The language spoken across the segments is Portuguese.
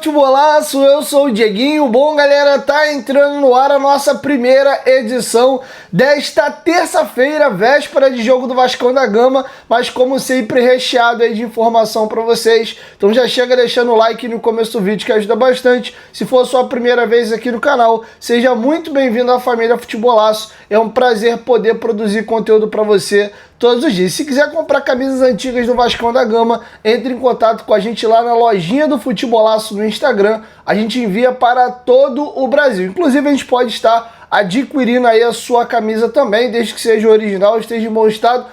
Futebolaço, eu sou o Dieguinho. Bom, galera, tá entrando no ar a nossa primeira edição desta terça-feira, véspera de jogo do Vascão da Gama, mas como sempre recheado aí de informação para vocês. Então já chega deixando o like no começo do vídeo que ajuda bastante. Se for a sua primeira vez aqui no canal, seja muito bem-vindo à família Futebolaço. É um prazer poder produzir conteúdo para você todos os dias. Se quiser comprar camisas antigas do Vascão da Gama, entre em contato com a gente lá na lojinha do Futebolaço no Instagram. A gente envia para todo o Brasil. Inclusive, a gente pode estar adquirindo aí a sua camisa também, desde que seja original, esteja em bom estado.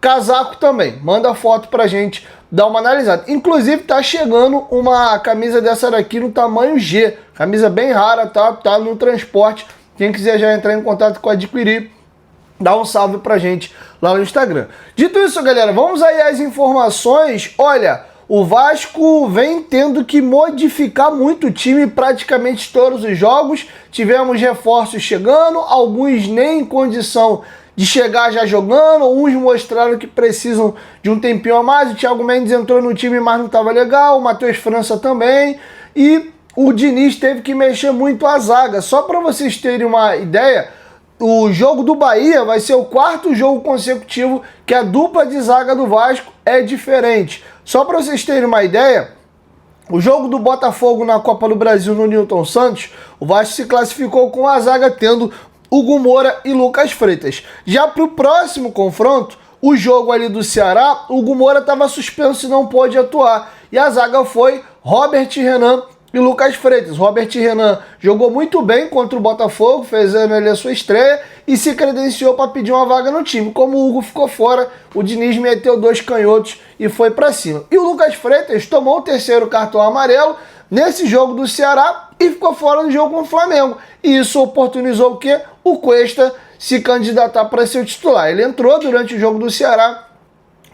Casaco também. Manda foto pra gente dar uma analisada. Inclusive, tá chegando uma camisa dessa daqui no tamanho G. Camisa bem rara, tá no transporte. Quem quiser já entrar em contato com adquirir, dá um salve pra gente lá no Instagram. Dito isso, galera, vamos aí às informações. Olha, o Vasco vem tendo que modificar muito o time praticamente todos os jogos. Tivemos reforços chegando, alguns nem em condição de chegar já jogando, uns mostraram que precisam de um tempinho a mais. O Thiago Mendes entrou no time, mas não estava legal, o Matheus França também, e o Diniz teve que mexer muito a zaga. Só para vocês terem uma ideia, o jogo do Bahia vai ser o quarto jogo consecutivo que a dupla de zaga do Vasco é diferente. Só para vocês terem uma ideia, o jogo do Botafogo na Copa do Brasil no Newton Santos, o Vasco se classificou com a zaga tendo Hugo Moura e Lucas Freitas. Já para o próximo confronto, o jogo ali do Ceará, o Hugo Moura estava suspenso e não pôde atuar. E a zaga foi Robert Renan e Lucas Freitas. Robert Renan jogou muito bem contra o Botafogo, fez ali a sua estreia e se credenciou para pedir uma vaga no time. Como o Hugo ficou fora, o Diniz meteu 2 canhotos e foi para cima. E o Lucas Freitas tomou o 3º cartão amarelo nesse jogo do Ceará e ficou fora do jogo com o Flamengo. E isso oportunizou o quê? O Cuesta se candidatar para ser o titular. Ele entrou durante o jogo do Ceará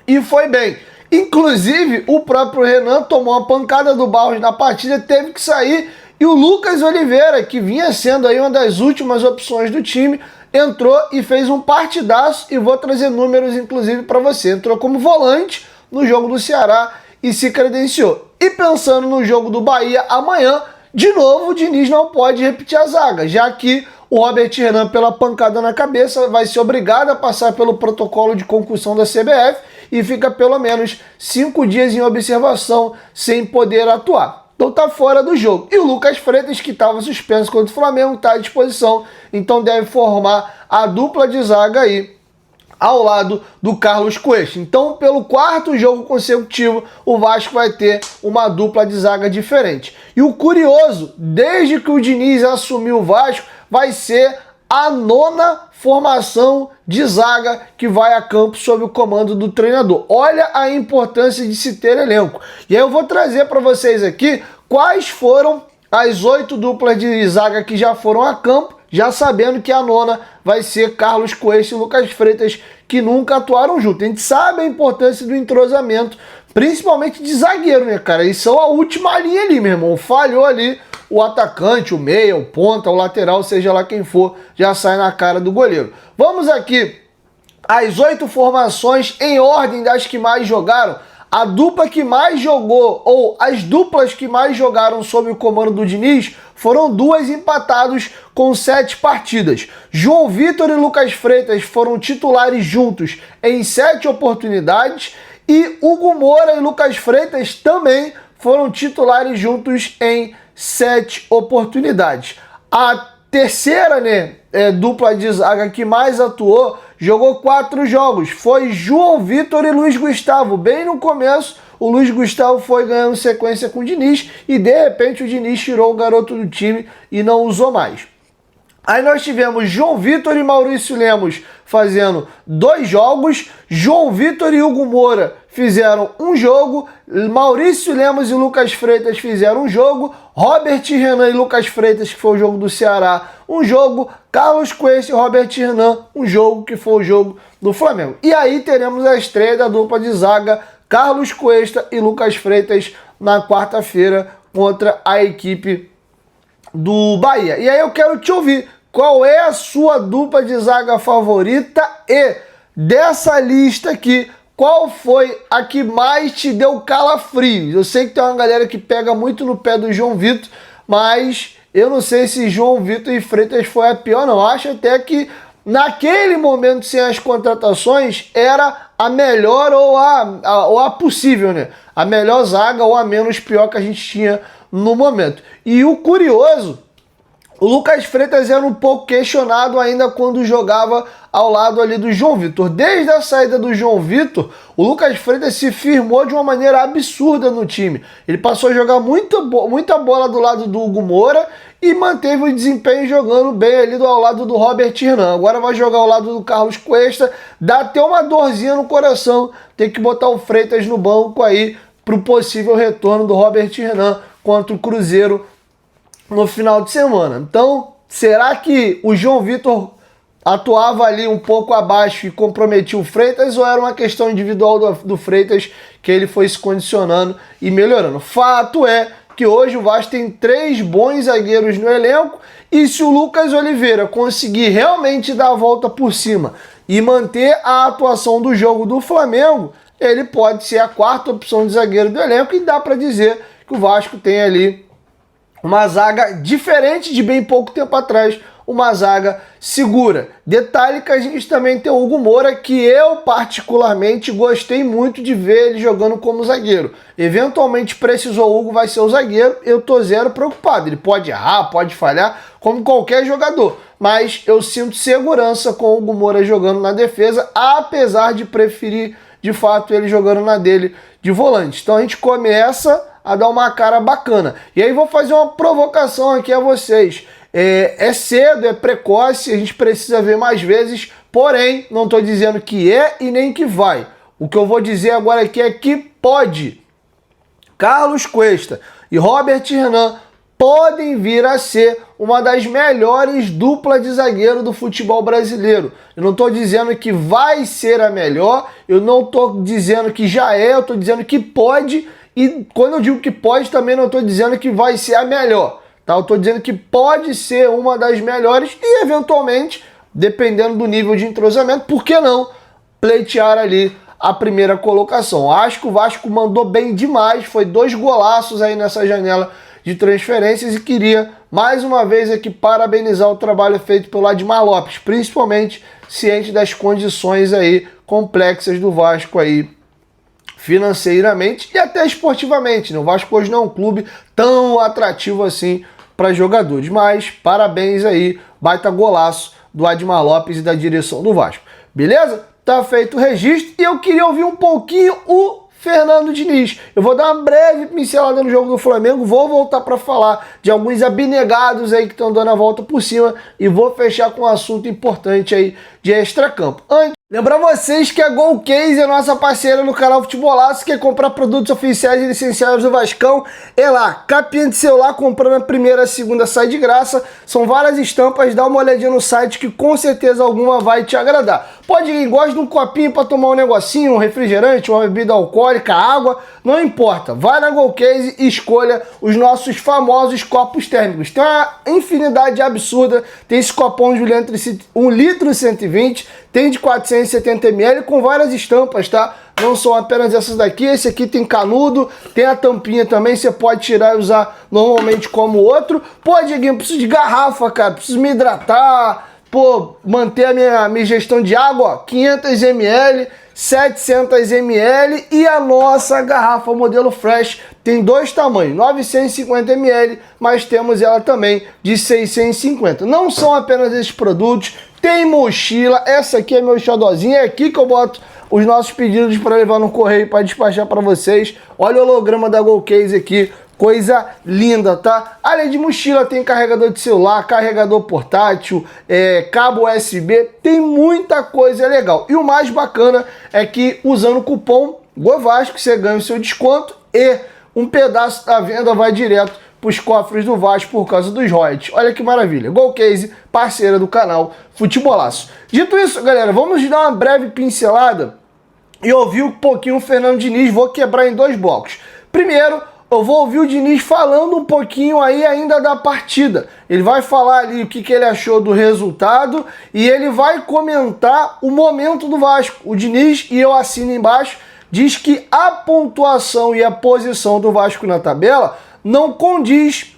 e foi bem. Inclusive, o próprio Renan tomou uma pancada do Barros na partida, teve que sair, e o Lucas Oliveira, que vinha sendo aí uma das últimas opções do time, entrou e fez um partidaço, e vou trazer números inclusive para você. Entrou como volante no jogo do Ceará e se credenciou. E pensando no jogo do Bahia amanhã, de novo o Diniz não pode repetir a zaga, já que o Robert Renan, pela pancada na cabeça, vai ser obrigado a passar pelo protocolo de concussão da CBF e fica pelo menos 5 dias em observação sem poder atuar. Então tá fora do jogo. E o Lucas Freitas, que estava suspenso contra o Flamengo, está à disposição, então deve formar a dupla de zaga aí ao lado do Carlos Cuesta. Então, pelo 4º jogo consecutivo, o Vasco vai ter uma dupla de zaga diferente. E o curioso, desde que o Diniz assumiu o Vasco, vai ser a 9ª formação de zaga que vai a campo sob o comando do treinador. Olha a importância de se ter elenco. E aí eu vou trazer para vocês aqui quais foram as 8 duplas de zaga que já foram a campo, já sabendo que a 9ª vai ser Carlos Cuesta e Lucas Freitas, que nunca atuaram juntos. A gente sabe a importância do entrosamento, principalmente de zagueiro, né, cara? Eles são a última linha ali, meu irmão. Falhou ali, o atacante, o meia, o ponta, o lateral, seja lá quem for, já sai na cara do goleiro. Vamos aqui às 8 formações em ordem das que mais jogaram. A dupla que mais jogou, ou as duplas que mais jogaram sob o comando do Diniz, foram 2 empatados com 7 partidas. João Vitor e Lucas Freitas foram titulares juntos em 7 oportunidades e Hugo Moura e Lucas Freitas também foram titulares juntos em 7 oportunidades. A terceira, dupla de zaga que mais atuou, jogou 4 jogos. Foi João Vitor e Luiz Gustavo. Bem no começo, o Luiz Gustavo foi ganhando sequência com o Diniz e de repente o Diniz tirou o garoto do time e não usou mais. Aí nós tivemos João Vitor e Maurício Lemos fazendo 2 jogos, João Vitor e Hugo Moura fizeram 1 jogo, Maurício Lemos e Lucas Freitas fizeram 1 jogo, Robert Renan e Lucas Freitas, que foi o jogo do Ceará, 1 jogo, Carlos Cuesta e Robert Renan, 1 jogo, que foi o jogo do Flamengo. E aí teremos a estreia da dupla de zaga Carlos Cuesta e Lucas Freitas na quarta-feira contra a equipe do Bahia. E aí eu quero te ouvir, qual é a sua dupla de zaga favorita e dessa lista aqui, qual foi a que mais te deu calafrios? Eu sei que tem uma galera que pega muito no pé do João Vitor, mas eu não sei se João Vitor e Freitas foi a pior, não. Eu acho até que naquele momento, sem as contratações, era a melhor ou a possível, né? A melhor zaga ou a menos pior que a gente tinha no momento. E o curioso, o Lucas Freitas era um pouco questionado ainda quando jogava ao lado ali do João Vitor. Desde a saída do João Vitor, o Lucas Freitas se firmou de uma maneira absurda no time. Ele passou a jogar muita bola do lado do Hugo Moura e manteve o desempenho jogando bem ali ao lado do Robert Hernan. Agora vai jogar ao lado do Carlos Cuesta. Dá até uma dorzinha no coração ter que botar o Freitas no banco aí para o possível retorno do Robert Hernan contra o Cruzeiro no final de semana. Então, será que o João Vitor atuava ali um pouco abaixo e comprometia o Freitas, ou era uma questão individual do Freitas que ele foi se condicionando e melhorando? Fato é que hoje o Vasco tem 3 bons zagueiros no elenco, e se o Lucas Oliveira conseguir realmente dar a volta por cima e manter a atuação do jogo do Flamengo, ele pode ser a 4ª opção de zagueiro do elenco, e dá para dizer que o Vasco tem ali uma zaga diferente de bem pouco tempo atrás, uma zaga segura. Detalhe que a gente também tem o Hugo Moura, que eu particularmente gostei muito de ver ele jogando como zagueiro. Eventualmente precisou o Hugo, vai ser o zagueiro, eu tô zero preocupado. Ele pode errar, pode falhar, como qualquer jogador. Mas eu sinto segurança com o Hugo Moura jogando na defesa, apesar de preferir, de fato, ele jogando na dele de volante. Então a gente começa a dar uma cara bacana. E aí vou fazer uma provocação aqui a vocês. É cedo, é precoce, a gente precisa ver mais vezes, porém, não estou dizendo que é e nem que vai. O que eu vou dizer agora aqui é que pode. Carlos Cuesta e Robert Hernan podem vir a ser uma das melhores duplas de zagueiro do futebol brasileiro. Eu não estou dizendo que vai ser a melhor, eu não estou dizendo que já é, eu estou dizendo que pode, e quando eu digo que pode, também não estou dizendo que vai ser a melhor. Tá? Eu estou dizendo que pode ser uma das melhores e, eventualmente, dependendo do nível de entrosamento, por que não pleitear ali a primeira colocação? Acho que o Vasco mandou bem demais, foi 2 golaços aí nessa janela de transferências, e queria, mais uma vez aqui, parabenizar o trabalho feito pelo Admar Lopes, principalmente ciente das condições aí complexas do Vasco aí, financeiramente e até esportivamente, né? O Vasco hoje não é um clube tão atrativo assim para jogadores, mas parabéns aí, baita golaço do Admar Lopes e da direção do Vasco. Beleza? Tá feito o registro, e eu queria ouvir um pouquinho o Fernando Diniz. Eu vou dar uma breve pincelada no jogo do Flamengo, vou voltar para falar de alguns abnegados aí que estão dando a volta por cima, e vou fechar com um assunto importante aí de extracampo. Antes, lembrar vocês que a GolCase é nossa parceira no canal Futebolaço. Quer comprar produtos oficiais e licenciados do Vascão? É lá, capinha de celular, comprando a primeira, a segunda sai de graça. São várias estampas, dá uma olhadinha no site que com certeza alguma vai te agradar. Pode ir, gosta de um copinho para tomar um negocinho, um refrigerante, uma bebida alcoólica, água, não importa. Vai na GolCase e escolha os nossos famosos copos térmicos. Tem uma infinidade absurda, tem esse copão de 1 litro e 120, tem de 470 ml com várias estampas, tá? Não são apenas essas daqui, esse aqui tem canudo, tem a tampinha também, você pode tirar e usar normalmente como outro. Pô, Dieguinho, preciso de garrafa, cara, preciso me hidratar, pô, manter a minha gestão de água, ó, 500 ml, 700 ml, e a nossa garrafa modelo Fresh tem 2 tamanhos, 950 ml, mas temos ela também de 650. Não são apenas esses produtos, tem mochila, essa aqui é meu xodózinho, é aqui que eu boto os nossos pedidos para levar no correio para despachar para vocês. Olha o holograma da GolCase aqui, coisa linda, tá? Além de mochila, tem carregador de celular, carregador portátil, cabo USB, tem muita coisa legal. E o mais bacana é que usando o cupom GOVASCO você ganha o seu desconto, e um pedaço da venda vai direto para os cofres do Vasco por causa dos royalties. Olha que maravilha. GolCase, parceira do canal Futebolaço. Dito isso, galera, vamos dar uma breve pincelada e ouvir um pouquinho o Fernando Diniz. Vou quebrar em 2 blocos. Primeiro, eu vou ouvir o Diniz falando um pouquinho aí ainda da partida. Ele vai falar ali o que ele achou do resultado e ele vai comentar o momento do Vasco. O Diniz, e eu assino embaixo, diz que a pontuação e a posição do Vasco na tabela não condiz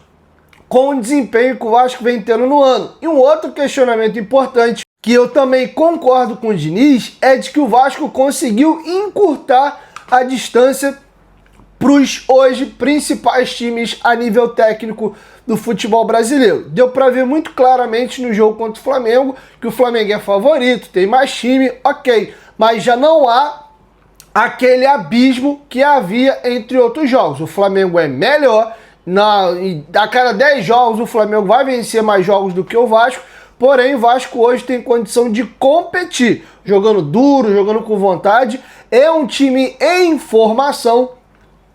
com o desempenho que o Vasco vem tendo no ano. E um outro questionamento importante, que eu também concordo com o Diniz, é de que o Vasco conseguiu encurtar a distância para os hoje principais times a nível técnico do futebol brasileiro. Deu para ver muito claramente no jogo contra o Flamengo que o Flamengo é favorito, tem mais time, ok, mas já não há aquele abismo que havia entre outros jogos. O Flamengo é melhor, a cada 10 jogos o Flamengo vai vencer mais jogos do que o Vasco, porém o Vasco hoje tem condição de competir, jogando duro, jogando com vontade, é um time em formação.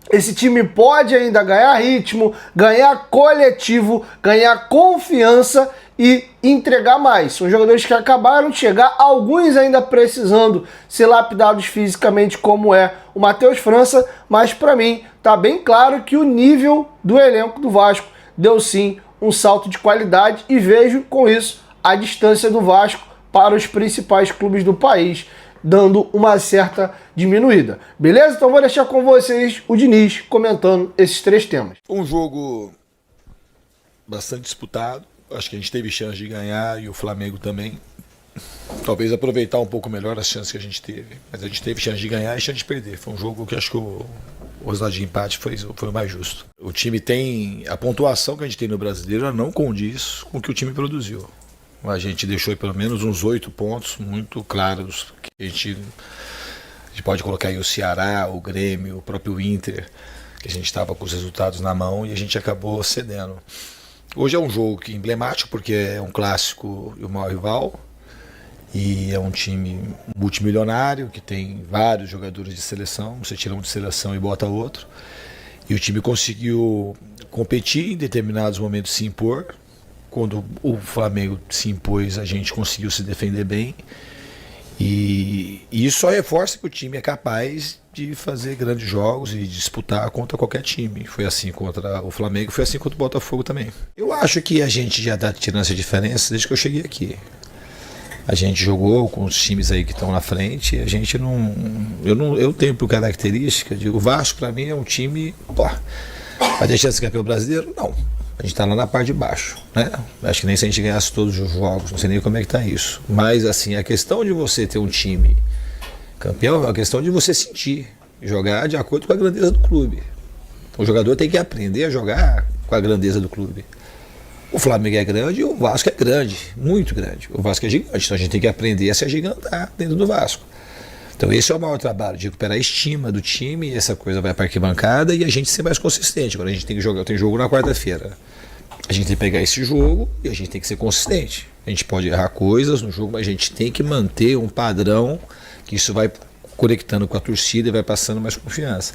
Esse time pode ainda ganhar ritmo, ganhar coletivo, ganhar confiança e entregar mais. São jogadores que acabaram de chegar, alguns ainda precisando ser lapidados fisicamente, como é o Matheus França, mas para mim tá bem claro que o nível do elenco do Vasco deu sim um salto de qualidade e vejo com isso a distância do Vasco para os principais clubes do país, dando uma certa diminuída. Beleza? Então vou deixar com vocês o Diniz comentando esses 3 temas. Um jogo bastante disputado. Acho que a gente teve chance de ganhar e o Flamengo também. Talvez aproveitar um pouco melhor as chances que a gente teve. Mas a gente teve chance de ganhar e chance de perder. Foi um jogo que acho que o resultado de empate foi o mais justo. O time tem... A pontuação que a gente tem no Brasileiro não condiz com o que o time produziu. A gente deixou pelo menos uns 8 pontos muito claros. Que a gente pode colocar aí o Ceará, o Grêmio, o próprio Inter, que a gente estava com os resultados na mão e a gente acabou cedendo. Hoje é um jogo emblemático porque é um clássico e o maior rival. E é um time multimilionário que tem vários jogadores de seleção. Você tira um de seleção e bota outro. E o time conseguiu competir em determinados momentos, se impor. Quando o Flamengo se impôs, a gente conseguiu se defender bem. E isso só reforça que o time é capaz de fazer grandes jogos e disputar contra qualquer time. Foi assim contra o Flamengo, foi assim contra o Botafogo também. Eu acho que a gente já está tirando essa diferença desde que eu cheguei aqui. A gente jogou com os times aí que estão na frente. A gente não. Eu tenho por característica de o Vasco, para mim, é um time. Vai deixar de ser campeão brasileiro? Não. A gente está lá na parte de baixo, né? Acho que nem se a gente ganhasse todos os jogos, não sei nem como é que tá isso. Mas assim, a questão de você ter um time campeão é uma questão de você sentir, jogar de acordo com a grandeza do clube. O jogador tem que aprender a jogar com a grandeza do clube. O Flamengo é grande e o Vasco é grande, muito grande. O Vasco é gigante, então a gente tem que aprender a se agigantar dentro do Vasco. Então esse é o maior trabalho, de recuperar a estima do time, e essa coisa vai para a arquibancada e a gente ser mais consistente. Agora a gente tem que jogar, tem jogo na quarta-feira. A gente tem que pegar esse jogo e a gente tem que ser consistente. A gente pode errar coisas no jogo, mas a gente tem que manter um padrão que isso vai conectando com a torcida e vai passando mais confiança.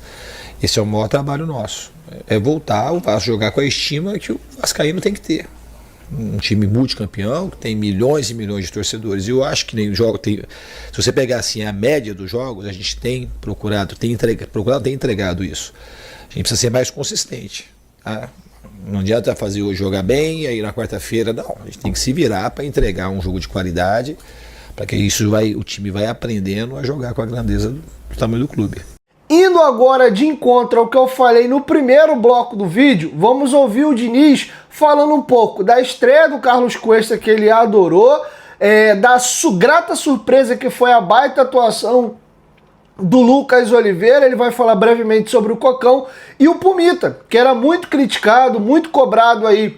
Esse é o maior trabalho nosso. É voltar o Vasco jogar com a estima que o vascaíno tem que ter. Um time multicampeão que tem milhões e milhões de torcedores. E eu acho que nem jogo tem. Se você pegar assim a média dos jogos, a gente tem procurado, tem entregado isso. A gente precisa ser mais consistente. Tá? Não adianta fazer hoje jogar bem e aí na quarta-feira, não. A gente tem que se virar para entregar um jogo de qualidade, para que o time vai aprendendo a jogar com a grandeza do tamanho do clube. Indo agora de encontro ao que eu falei no primeiro bloco do vídeo, vamos ouvir o Diniz falando um pouco da estreia do Carlos Cuesta, que ele adorou, da grata surpresa que foi a baita atuação do Lucas Oliveira. Ele vai falar brevemente sobre o Cocão e o Pumita, que era muito criticado, muito cobrado aí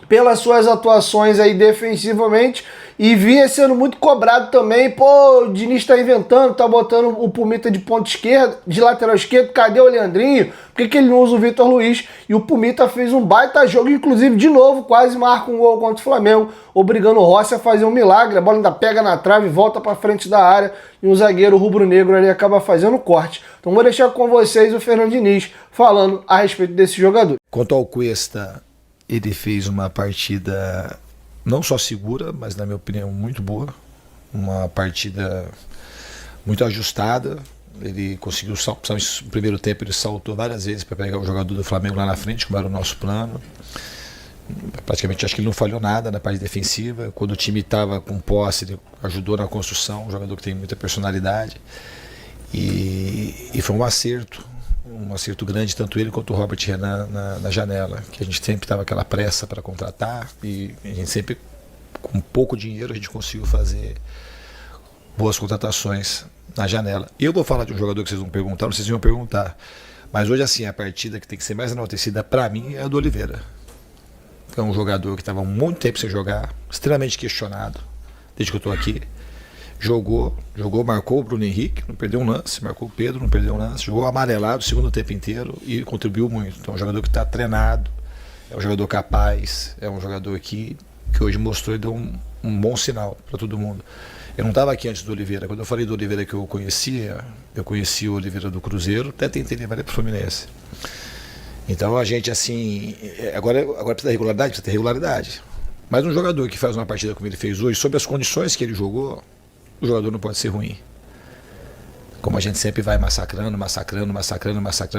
pelas suas atuações aí defensivamente e vinha sendo muito cobrado também. Pô, o Diniz tá inventando, tá botando o Pumita de ponta esquerda, de lateral esquerdo, cadê o Leandrinho? Por que ele não usa o Vitor Luiz? E o Pumita fez um baita jogo, inclusive de novo, quase marca um gol contra o Flamengo, obrigando o Rossi a fazer um milagre. A bola ainda pega na trave, volta para frente da área e um zagueiro rubro-negro ali acaba fazendo corte. Então vou deixar com vocês o Fernando Diniz falando a respeito desse jogador. Quanto ao Cuesta, ele fez uma partida não só segura, mas na minha opinião muito boa. Uma partida muito ajustada. Ele conseguiu, principalmente no primeiro tempo, ele saltou várias vezes para pegar o jogador do Flamengo lá na frente, como era o nosso plano. Praticamente acho que ele não falhou nada na parte defensiva. Quando o time estava com posse, ele ajudou na construção, um jogador que tem muita personalidade. E foi um acerto grande, tanto ele quanto o Robert Renan na janela, que a gente sempre estava aquela pressa para contratar e a gente sempre, com pouco dinheiro, a gente conseguiu fazer boas contratações na janela. Eu vou falar de um jogador que vocês vão perguntar, não sei se vão perguntar, mas hoje assim, a partida que tem que ser mais enaltecida para mim é a do Oliveira. É um jogador que estava há muito tempo sem jogar, extremamente questionado, desde que eu estou aqui. Jogou, marcou o Bruno Henrique, não perdeu um lance, marcou o Pedro, não perdeu um lance, jogou amarelado o segundo tempo inteiro e contribuiu muito. Então é um jogador que está treinado, é um jogador capaz, é um jogador que hoje mostrou e deu um bom sinal para todo mundo. Eu não estava aqui antes do Oliveira, quando eu falei do Oliveira que eu conheci o Oliveira do Cruzeiro, até tentei levar ele para o Fluminense. Então a gente assim, agora precisa ter regularidade. Mas um jogador que faz uma partida como ele fez hoje, sob as condições que ele jogou, o jogador não pode ser ruim. Como a gente sempre vai massacrando.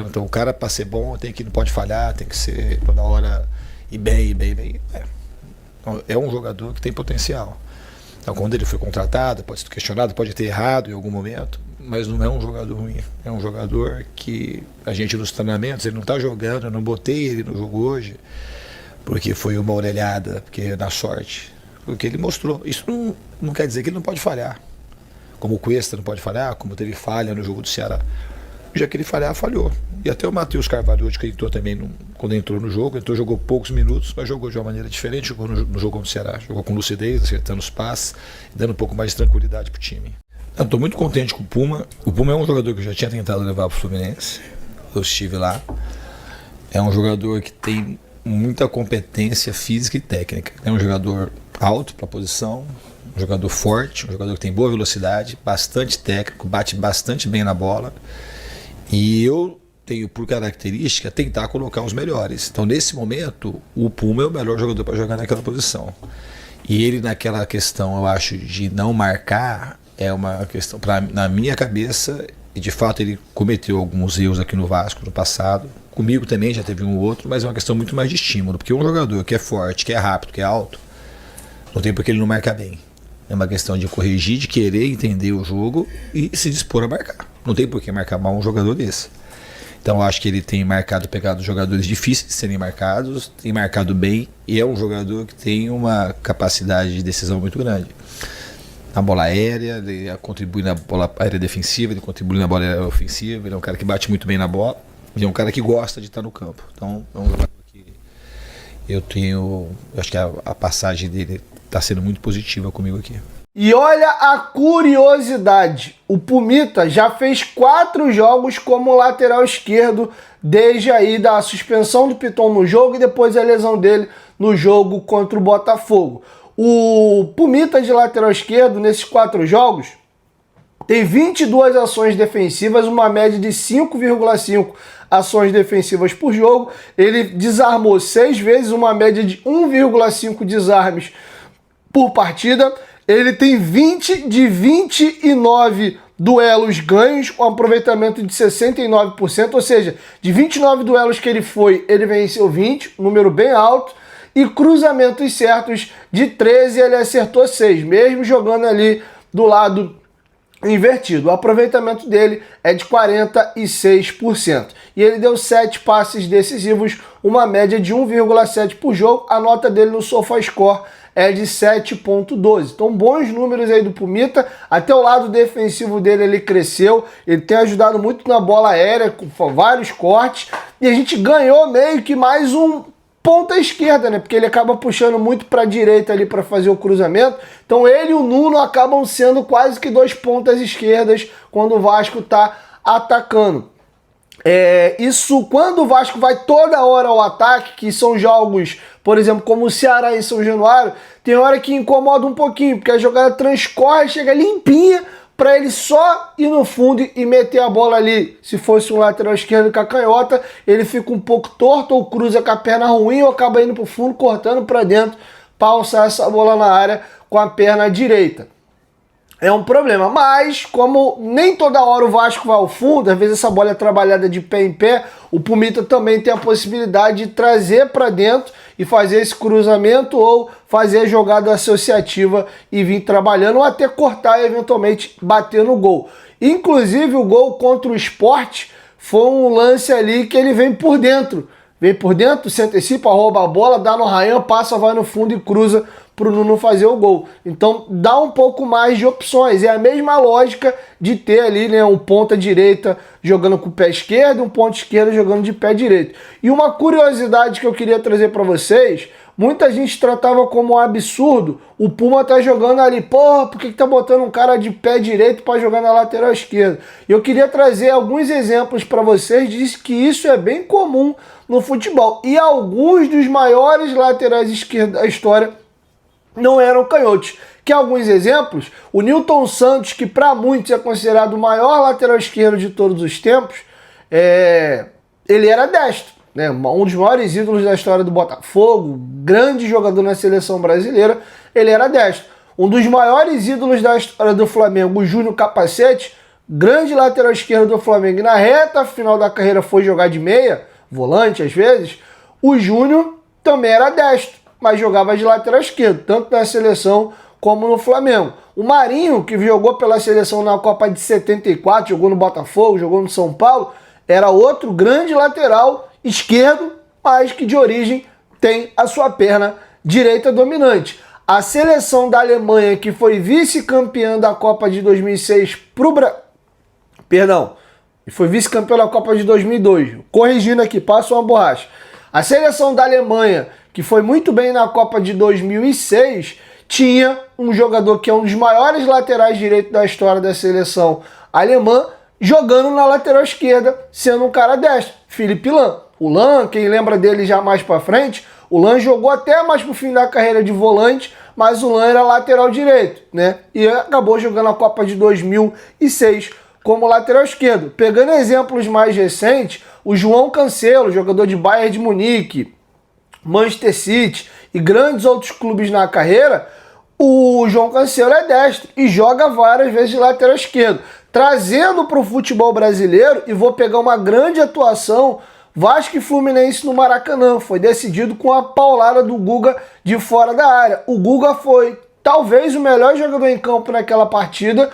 Então o cara, para ser bom, não pode falhar, tem que ser toda hora ir bem. Então, é um jogador que tem potencial. Então quando ele foi contratado, pode ser questionado, pode ter errado em algum momento, mas não é um jogador ruim. É um jogador que a gente nos treinamentos, ele não está jogando, eu não botei ele no jogo hoje, porque foi uma orelhada, porque na sorte. Porque ele mostrou. Isso não quer dizer que ele não pode falhar. Como o Cuesta não pode falhar, como teve falha no jogo do Ceará. Já que ele falhar, falhou. E até o Matheus Carvalho, que entrou também quando entrou no jogo, jogou poucos minutos, mas jogou de uma maneira diferente, jogou no jogo contra o Ceará. Jogou com lucidez, acertando os passes, dando um pouco mais de tranquilidade para o time. Eu estou muito contente com o Puma. O Puma é um jogador que eu já tinha tentado levar para o Fluminense. Eu estive lá. É um jogador que tem muita competência física e técnica. É um jogador alto para a posição, um jogador forte, um jogador que tem boa velocidade, bastante técnico, bate bastante bem na bola. E eu tenho por característica tentar colocar os melhores. Então nesse momento o Puma é o melhor jogador para jogar naquela posição. E ele naquela questão, eu acho, de não marcar, é uma questão, na minha cabeça, e de fato ele cometeu alguns erros aqui no Vasco no passado. Comigo também já teve um ou outro, mas é uma questão muito mais de estímulo, porque um jogador que é forte, que é rápido, que é alto, não tem porque ele não marca bem. É uma questão de corrigir, de querer entender o jogo e se dispor a marcar. Não tem por que marcar mal um jogador desse. Então eu acho que ele tem pegado jogadores difíceis de serem marcados, tem marcado bem e é um jogador que tem uma capacidade de decisão muito grande. Na bola aérea, ele contribui na bola aérea defensiva, ele contribui na bola aérea ofensiva, ele é um cara que bate muito bem na bola, ele é um cara que gosta de estar no campo. Então é um jogador que eu acho que a passagem dele está sendo muito positiva comigo aqui. E olha a curiosidade, o Pumita já fez 4 jogos como lateral esquerdo desde aí da suspensão do Piton no jogo e depois a lesão dele no jogo contra o Botafogo. O Pumita de lateral esquerdo nesses 4 jogos tem 22 ações defensivas, uma média de 5,5 ações defensivas por jogo. Ele desarmou 6 vezes, uma média de 1,5 desarmes por partida. Ele tem 20 de 29 duelos ganhos, um aproveitamento de 69%, ou seja, de 29 duelos que ele venceu 20, um número bem alto, e cruzamentos certos de 13 ele acertou 6, mesmo jogando ali do lado invertido. O aproveitamento dele é de 46%. E ele deu 7 passes decisivos, uma média de 1,7 por jogo. A nota dele no SofaScore é de 7,12. Então bons números aí do Pumita. Até o lado defensivo dele ele cresceu. Ele tem ajudado muito na bola aérea, com vários cortes. E a gente ganhou meio que mais um ponta esquerda, né? Porque ele acaba puxando muito para a direita ali para fazer o cruzamento. Então ele e o Nuno acabam sendo quase que 2 pontas esquerdas quando o Vasco está atacando. Isso quando o Vasco vai toda hora ao ataque, que são jogos, por exemplo, como o Ceará e São Januário, tem hora que incomoda um pouquinho, porque a jogada transcorre, chega limpinha, para ele só ir no fundo e meter a bola ali. Se fosse um lateral esquerdo com a canhota, ele fica um pouco torto, ou cruza com a perna ruim, ou acaba indo para o fundo, cortando para dentro, para alçar essa bola na área com a perna direita. é um problema. Mas, como nem toda hora o Vasco vai ao fundo, às vezes essa bola é trabalhada de pé em pé, o Pumita também tem a possibilidade de trazer para dentro e fazer esse cruzamento ou fazer a jogada associativa e vir trabalhando, ou até cortar e eventualmente bater no gol. Inclusive, o gol contra o Sport foi um lance ali que ele vem por dentro. Vem por dentro, se antecipa, rouba a bola, dá no Ryan, passa, vai no fundo e cruza para o Nuno fazer o gol. Então dá um pouco mais de opções. É a mesma lógica de ter ali, né, um ponta direita jogando com o pé esquerdo e um ponta esquerda jogando de pé direito. E uma curiosidade que eu queria trazer para vocês, muita gente tratava como um absurdo o Puma tá jogando ali. Porra, por que tá botando um cara de pé direito para jogar na lateral esquerda? E eu queria trazer alguns exemplos para vocês de que isso é bem comum no futebol. E alguns dos maiores laterais esquerdos da história não eram canhotos. Que alguns exemplos, o Nilton Santos, que para muitos é considerado o maior lateral esquerdo de todos os tempos, ele era destro, né? Um dos maiores ídolos da história do Botafogo, grande jogador na seleção brasileira, ele era destro. Um dos maiores ídolos da história do Flamengo, o Júnior Capacete, grande lateral esquerdo do Flamengo, e na reta final da carreira foi jogar de meia, volante às vezes, o Júnior também era destro, mas jogava de lateral esquerdo, tanto na seleção como no Flamengo. O Marinho, que jogou pela seleção na Copa de 74, jogou no Botafogo, jogou no São Paulo, era outro grande lateral esquerdo, mas que de origem tem a sua perna direita dominante. A seleção da Alemanha, que foi vice-campeã da Copa de 2006 foi vice-campeã da Copa de 2002. Corrigindo aqui, passa uma borracha. A seleção da Alemanha, que foi muito bem na Copa de 2006, tinha um jogador que é um dos maiores laterais direitos da história da seleção alemã, jogando na lateral esquerda, sendo um cara destro, Philipp Lahm. O Lahm, quem lembra dele já mais pra frente, o Lahm jogou até mais pro fim da carreira de volante, mas o Lahm era lateral direito, né? E acabou jogando a Copa de 2006 como lateral esquerdo. Pegando exemplos mais recentes, o João Cancelo, jogador de Bayern de Munique, Manchester City e grandes outros clubes na carreira, o João Cancelo é destro e joga várias vezes de lateral esquerdo. Trazendo para o futebol brasileiro, e vou pegar uma grande atuação, Vasco e Fluminense no Maracanã. Foi decidido com a paulada do Guga de fora da área. O Guga foi talvez o melhor jogador em campo naquela partida,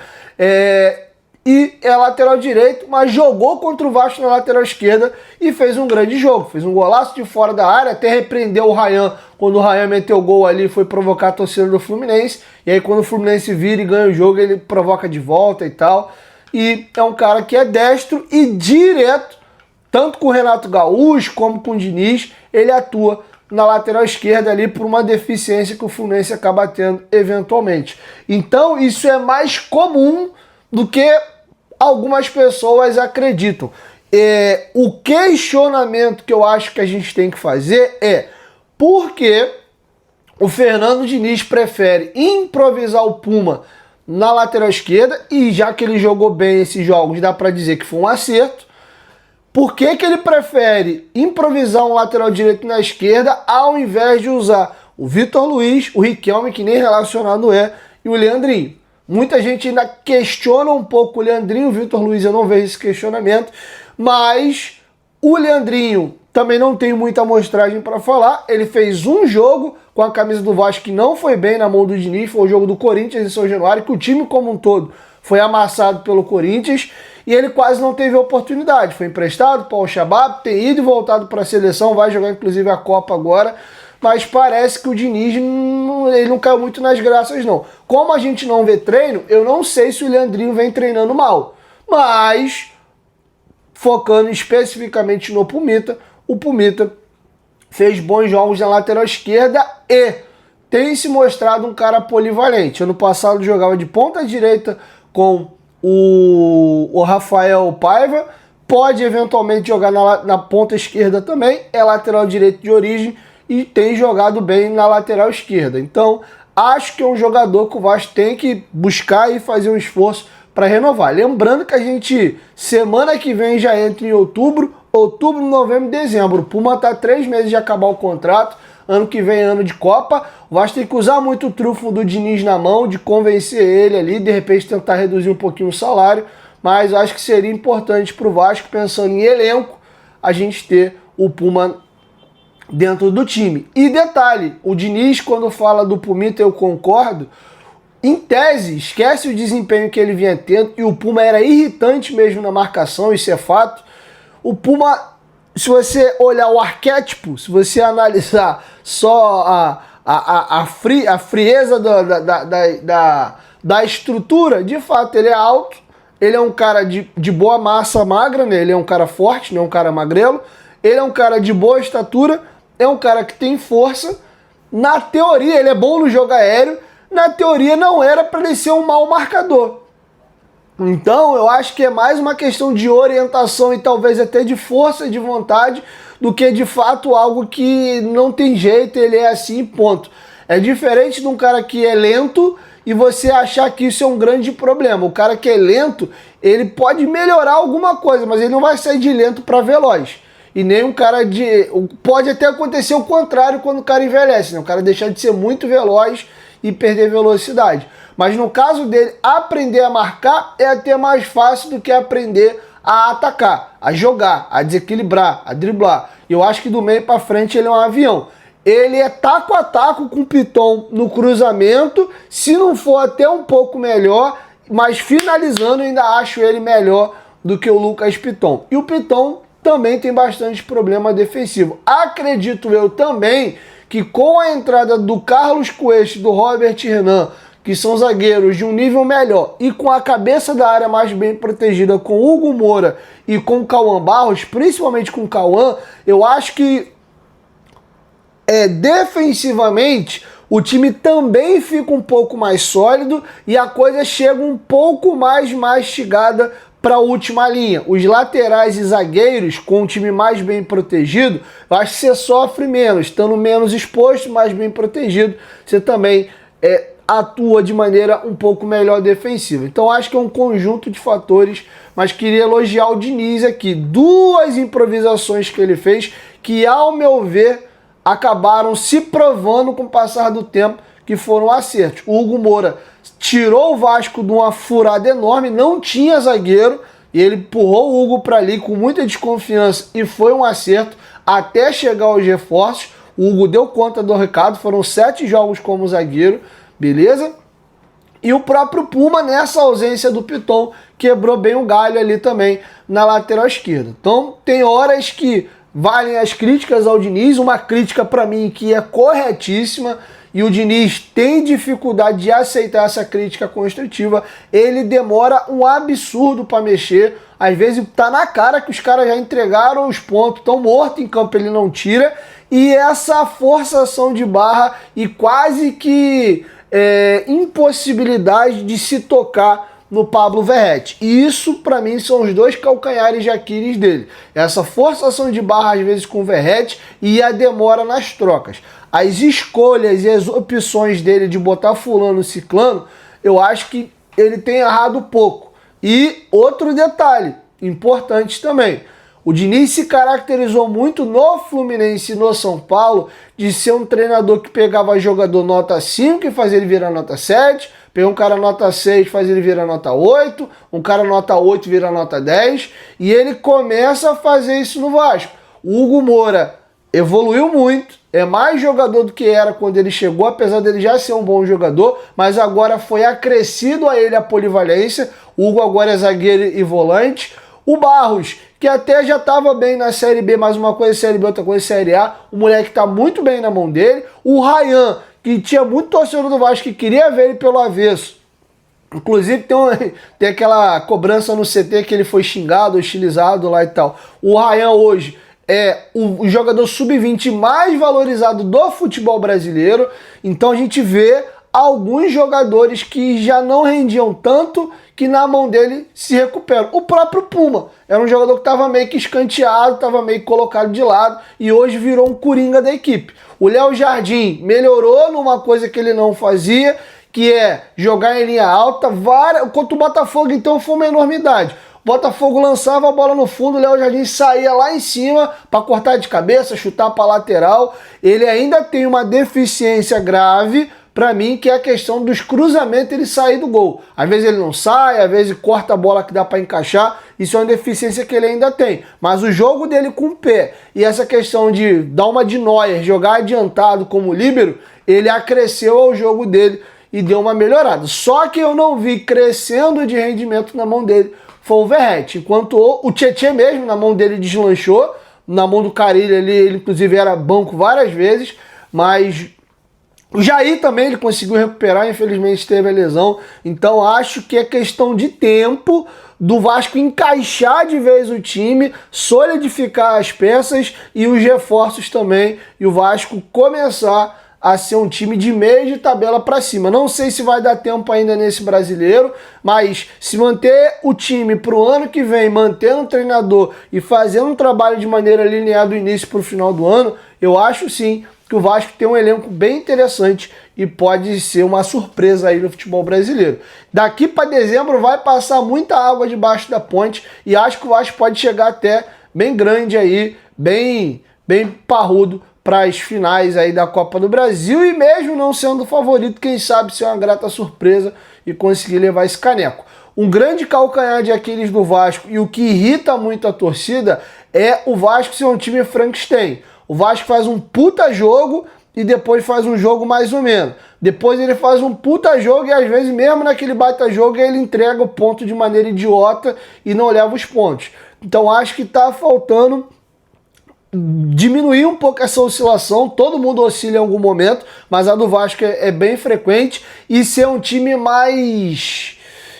e é lateral direito, mas jogou contra o Vasco na lateral esquerda e fez um grande jogo. Fez um golaço de fora da área, até repreendeu o Ryan. Quando o Ryan meteu o gol ali, foi provocar a torcida do Fluminense. E aí quando o Fluminense vira e ganha o jogo, ele provoca de volta e tal. E é um cara que é destro e direto, tanto com o Renato Gaúcho como com o Diniz, ele atua na lateral esquerda ali por uma deficiência que o Fluminense acaba tendo eventualmente. Então isso é mais comum do que algumas pessoas acreditam. O questionamento que eu acho que a gente tem que fazer é por que o Fernando Diniz prefere improvisar o Puma na lateral esquerda, e já que ele jogou bem esses jogos, dá para dizer que foi um acerto. Por que que ele prefere improvisar um lateral direito na esquerda ao invés de usar o Vitor Luiz, o Riquelme, que nem relacionado é, e o Leandrinho? Muita gente ainda questiona um pouco o Leandrinho, o Vitor Luiz eu não vejo esse questionamento, mas o Leandrinho também não tem muita amostragem para falar. Ele fez um jogo com a camisa do Vasco que não foi bem na mão do Diniz, foi o jogo do Corinthians em São Januário, que o time como um todo foi amassado pelo Corinthians, e ele quase não teve oportunidade. Foi emprestado para o Shabab, tem ido e voltado para a seleção, vai jogar inclusive a Copa agora, mas parece que o Diniz ele não caiu muito nas graças não. Como a gente não vê treino, eu não sei se o Leandrinho vem treinando mal, mas focando especificamente no Pumita, o Pumita fez bons jogos na lateral esquerda e tem se mostrado um cara polivalente. Ano passado jogava de ponta direita com o Rafael Paiva, pode eventualmente jogar na ponta esquerda também, é lateral direito de origem e tem jogado bem na lateral esquerda. Então, acho que é um jogador que o Vasco tem que buscar e fazer um esforço para renovar. Lembrando que a gente, semana que vem, já entra em outubro, novembro e dezembro. O Puma está 3 meses de acabar o contrato, ano que vem é ano de Copa, o Vasco tem que usar muito o trunfo do Diniz na mão, de convencer ele ali, de repente tentar reduzir um pouquinho o salário, mas acho que seria importante para o Vasco, pensando em elenco, a gente ter o Puma dentro do time. E detalhe, o Diniz, quando fala do Pumita, eu concordo, em tese, esquece o desempenho que ele vinha tendo, e o Puma era irritante mesmo na marcação, isso é fato. O Puma, se você olhar o arquétipo, se você analisar só a frieza da estrutura, de fato ele é alto, ele é um cara de boa massa magra, né? Ele é um cara forte, não é um cara magrelo, ele é um cara de boa estatura, é um cara que tem força, na teoria ele é bom no jogo aéreo, na teoria não era para ele ser um mau marcador. Então eu acho que é mais uma questão de orientação e talvez até de força de vontade do que de fato algo que não tem jeito, ele é assim, ponto. É diferente de um cara que é lento e você achar que isso é um grande problema. O cara que é lento, ele pode melhorar alguma coisa, mas ele não vai sair de lento para veloz. E nem um cara de... Pode até acontecer o contrário quando o cara envelhece, né? O cara deixar de ser muito veloz e perder velocidade. Mas no caso dele, aprender a marcar é até mais fácil do que aprender a atacar, a jogar, a desequilibrar, a driblar. Eu acho que do meio para frente ele é um avião. Ele é taco a taco com o Piton no cruzamento, se não for até um pouco melhor, mas finalizando eu ainda acho ele melhor do que o Lucas Piton. E o Piton também tem bastante problema defensivo. Acredito eu também que com a entrada do Carlos Cuesta e do Robert Renan, que são zagueiros de um nível melhor, e com a cabeça da área mais bem protegida com o Hugo Moura e com o Cauã Barros, principalmente com o Cauã, eu acho que defensivamente o time também fica um pouco mais sólido e a coisa chega um pouco mais mastigada para a última linha. Os laterais e zagueiros, com o time mais bem protegido, eu acho que você sofre menos, estando menos exposto, mais bem protegido, você também atua de maneira um pouco melhor defensiva. Então acho que é um conjunto de fatores, mas queria elogiar o Diniz aqui. Duas improvisações que ele fez, que ao meu ver, acabaram se provando com o passar do tempo que foram acertos. O Hugo Moura tirou o Vasco de uma furada enorme, não tinha zagueiro, e ele empurrou o Hugo para ali com muita desconfiança e foi um acerto até chegar aos reforços. O Hugo deu conta do recado, foram 7 jogos como zagueiro, beleza? E o próprio Puma, nessa ausência do Piton, quebrou bem o galho ali também na lateral esquerda. Então tem horas que valem as críticas ao Diniz, uma crítica para mim que é corretíssima, e o Diniz tem dificuldade de aceitar essa crítica construtiva, ele demora um absurdo para mexer, às vezes tá na cara que os caras já entregaram os pontos, estão mortos em campo, ele não tira, e essa forçação de barra e quase que impossibilidade de se tocar no Pablo Verratti. E isso, para mim, são os dois calcanhares de Aquiles dele. Essa forçação de barra, às vezes, com o Verratti e a demora nas trocas. As escolhas e as opções dele de botar fulano, ciclano, eu acho que ele tem errado pouco. E outro detalhe, importante também, o Diniz se caracterizou muito no Fluminense e no São Paulo de ser um treinador que pegava jogador nota 5 e fazia ele virar nota 7, pegou um cara nota 6 e fazia ele virar nota 8, um cara nota 8 vira nota 10, e ele começa a fazer isso no Vasco. O Hugo Moura evoluiu muito, é mais jogador do que era quando ele chegou, apesar dele já ser um bom jogador, mas agora foi acrescido a ele a polivalência. O Hugo agora é zagueiro e volante. O Barros, que até já estava bem na Série B, mas uma coisa é Série B, outra coisa é Série A, o moleque está muito bem na mão dele. O Ryan, que tinha muito torcedor do Vasco que queria ver ele pelo avesso. Inclusive tem aquela cobrança no CT que ele foi xingado, hostilizado lá e tal. O Ryan hoje é o jogador sub-20 mais valorizado do futebol brasileiro. Então a gente vê alguns jogadores que já não rendiam tanto que na mão dele se recuperam. O próprio Puma era um jogador que estava meio que escanteado, estava meio que colocado de lado e hoje virou um coringa da equipe. O Léo Jardim melhorou numa coisa que ele não fazia, que é jogar em linha alta. Contra o Botafogo, então, foi uma enormidade. O Botafogo lançava a bola no fundo, o Léo Jardim saía lá em cima para cortar de cabeça, chutar para lateral. Ele ainda tem uma deficiência grave para mim, que é a questão dos cruzamentos, ele sair do gol. Às vezes ele não sai, às vezes corta a bola que dá para encaixar. Isso é uma deficiência que ele ainda tem. Mas o jogo dele com o pé e essa questão de dar uma de Neuer, jogar adiantado como líbero, ele acresceu ao jogo dele e deu uma melhorada. Só que eu não vi crescendo de rendimento na mão dele foi o Verratti. Enquanto o Tietchan mesmo, na mão dele deslanchou, na mão do Carille ele inclusive era banco várias vezes, mas o Jair também ele conseguiu recuperar, infelizmente teve a lesão. Então acho que é questão de tempo do Vasco encaixar de vez o time, solidificar as peças e os reforços também, e o Vasco começar a ser um time de meio de tabela para cima. Não sei se vai dar tempo ainda nesse brasileiro, mas se manter o time para o ano que vem, mantendo o treinador e fazendo um trabalho de maneira linear do início para o final do ano, eu acho sim que o Vasco tem um elenco bem interessante e pode ser uma surpresa aí no futebol brasileiro. Daqui para dezembro vai passar muita água debaixo da ponte e acho que o Vasco pode chegar até bem grande aí, bem parrudo para as finais aí da Copa do Brasil e mesmo não sendo favorito, quem sabe ser uma grata surpresa e conseguir levar esse caneco. Um grande calcanhar de Aquiles do Vasco e o que irrita muito a torcida é o Vasco ser um time Frankenstein. O Vasco faz um puta jogo e depois faz um jogo mais ou menos. Depois ele faz um puta jogo e às vezes mesmo naquele baita jogo ele entrega o ponto de maneira idiota e não leva os pontos. Então acho que tá faltando diminuir um pouco essa oscilação. Todo mundo oscila em algum momento, mas a do Vasco é bem frequente e ser um time mais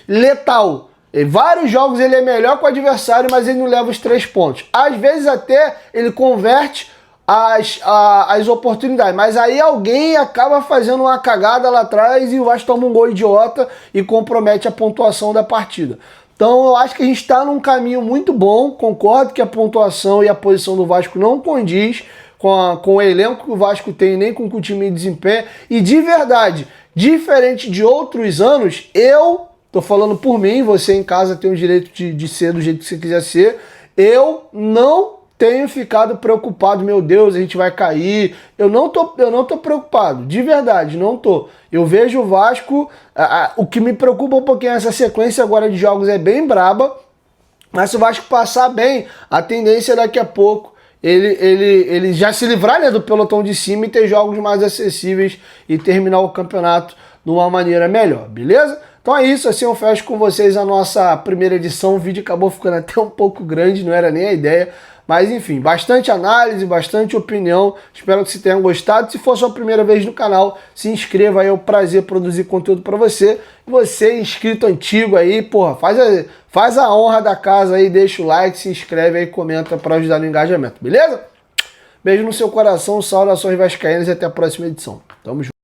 letal. Em vários jogos ele é melhor que o adversário, mas ele não leva os 3 pontos. Às vezes até ele converte as oportunidades, mas aí alguém acaba fazendo uma cagada lá atrás e o Vasco toma um gol idiota e compromete a pontuação da partida. Então eu acho que a gente está num caminho muito bom. Concordo que a pontuação e a posição do Vasco não condiz com o elenco que o Vasco tem, nem com o que o time desempenha. E de verdade, diferente de outros anos, eu tô falando por mim, você em casa tem o direito de ser do jeito que você quiser ser, eu não tenho ficado preocupado, meu Deus, a gente vai cair. Eu não tô preocupado, de verdade, não tô. Eu vejo o Vasco, o que me preocupa um pouquinho essa sequência agora de jogos é bem braba, mas se o Vasco passar bem, a tendência é daqui a pouco ele já se livrar, né, do pelotão de cima e ter jogos mais acessíveis e terminar o campeonato de uma maneira melhor, beleza? Então é isso, assim eu fecho com vocês a nossa primeira edição. O vídeo acabou ficando até um pouco grande, não era nem a ideia. Mas enfim, bastante análise, bastante opinião. Espero que você tenha gostado. Se for sua primeira vez no canal, se inscreva aí, é um prazer produzir conteúdo para você. Você inscrito antigo aí, porra, faz a honra da casa aí, deixa o like, se inscreve aí, comenta para ajudar no engajamento, beleza? Beijo no seu coração, saudações vascaínas e até a próxima edição. Tamo junto.